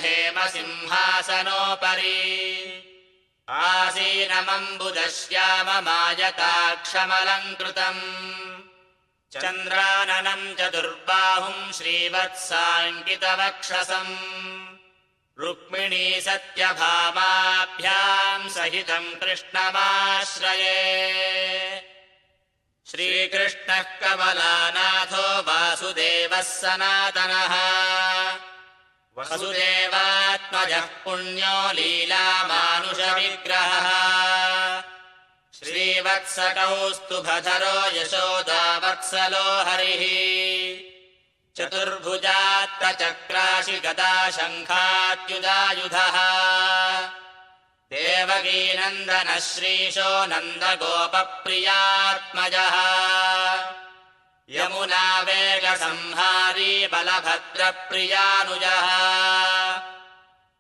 हेमसिंहासनोपरि आसीनमम्बुदश्याममायताक्षमलङ्कृतम् चन्द्राननम् चतुर्बाहुम् श्रीवत्साङ्कितवक्षसम् रुक्मिणी सत्यभामाभ्याम् सहितम् कृष्णमाश्रये श्रीकृष्णः कमलानाथो वासुदेवः सनातनः वसुदेवात्मजः पुण्यो लीलामानुषविग्रहः श्रीवत्सकौस्तुभधरो यशोदावत्सलो हरिः चतुर्भुजात्तचक्राशिगदा शङ्खाद्युदायुधः देवकीनन्दनः श्रीशो नन्दगोपप्रियात्मजः यमुनावेगसंहारी बलभद्रप्रियानुजः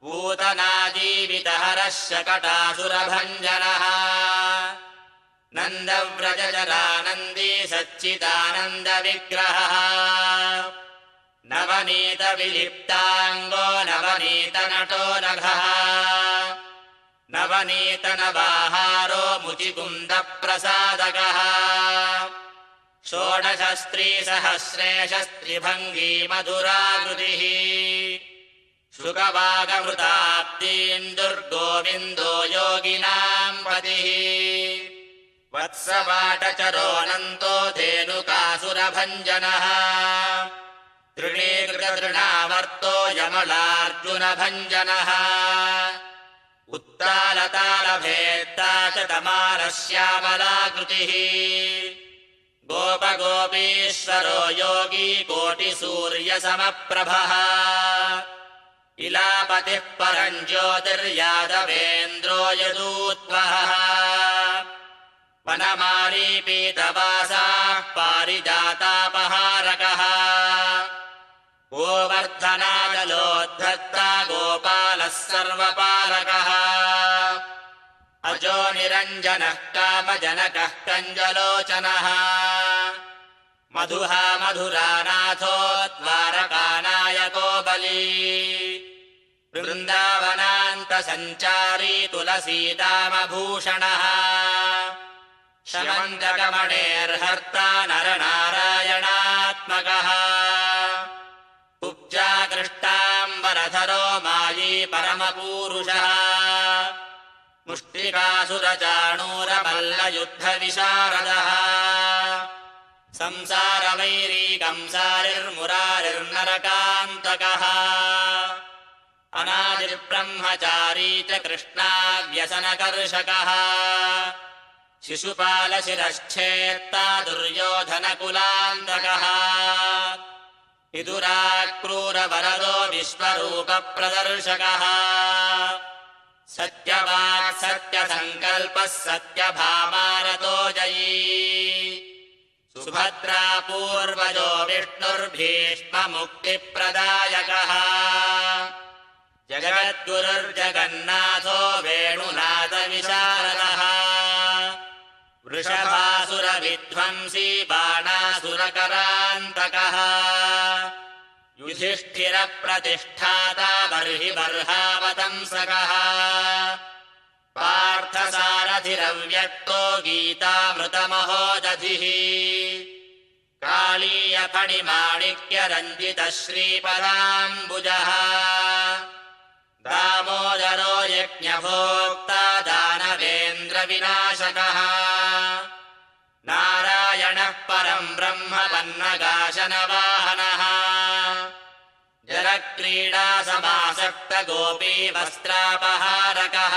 पूतनाजीवितहरः शकटासुरभञ्जनः नन्दव्रजचरानन्दी सच्चिदानन्दविग्रहः नवनीतविलिप्ताङ्गो नवनीतनटो नघः नवनीतनवाहारो मुचिकुन्दप्रसादकः षोडशस्त्रीसहस्रेशस्त्रिभङ्गी मधुराकृतिः शुकवागमृताब्दीन्दुर्गोविन्दो योगिनाम् पतिः वत्सवाटचरोऽनन्तो धेनुकासुरभञ्जनः तृणीकृततृणावर्तो यमलार्जुनभञ्जनः उत्तालतालभेत्ता च तमालश्यामलाकृतिः गोपगोपीश्वरो योगी कोटिसूर्यसमप्रभः इलापतिः परम् ज्योतिर्यादवेन्द्रो यदूत्वहः वनमालीपीतवासाः पारिजातापहारकः गोवर्धनादलोद्धत्ता गोपालः सर्वपालकः अजो निरञ्जनः कामजनकः कञ्जलोचनः मधुहा मधुरानाथो द्वारकानायको बली वृन्दावनान्तसञ्चारी तुलसीदामभूषणः शमन्तकमणेर्हर्ता नरनारायणात्मकः कुब्जाकृष्टाम्बरधरो मायी परमपूरुषः मुष्टिकासुरचाणूरमल्लयुद्धविशारदः संसारवैरीकंसारिर्मुरारिर्नरकान्तकः अनादिर्ब्रह्मचारी च कृष्णाव्यसनकर्षकः शिशुपालशिरश्छेत्ता दुर्योधनकुलान्तकः विदुराक्रूरवरदो विश्वरूपप्रदर्शकः सत्यवाक् सत्यसङ्कल्पः सत्यभामारतो जयी सुभद्रा पूर्वजो विष्णुर्भीष्ममुक्तिप्रदायकः जगद्गुरुर्जगन्नाथो वेणुनादविशारदः वृषभासुरविध्वंसी बाणासुरकरान्तकः युधिष्ठिरप्रतिष्ठाता बर्हि बर्हावतंसकः पार्थसारथिरव्यक्तो गीतामृतमहोदधिः कालीयफणिमाणिक्यरञ्जितः श्रीपदाम्बुजः दामोदरो यज्ञभोक्ता दानवेन्द्रविनाशकः नारायणः परम् ब्रह्म पन्नगाशनवाहनः जलक्रीडासमासक्तगोपी वस्त्रापहारकः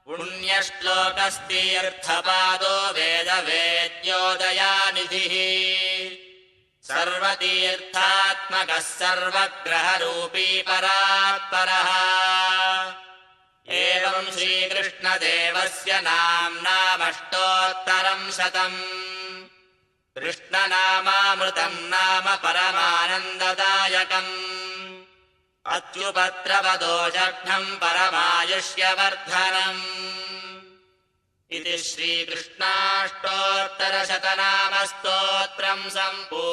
पुण्यश्लोकस्तीर्थपादो वेदवेद्योदयानिधिः सर्वतीर्थात्मकः सर्वग्रहरूपी परात्परः एवम् श्रीकृष्णदेवस्य नाम्नामष्टोत्तरम् शतम् कृष्णनामामृतम् नाम परमानन्ददायकम् अत्युपद्रवदोषघ्नम् परमायुष्यवर्धनम् इति श्रीकृष्णाष्टोत्तरशतनामस्तोत्रम् सम्पूर्णम्।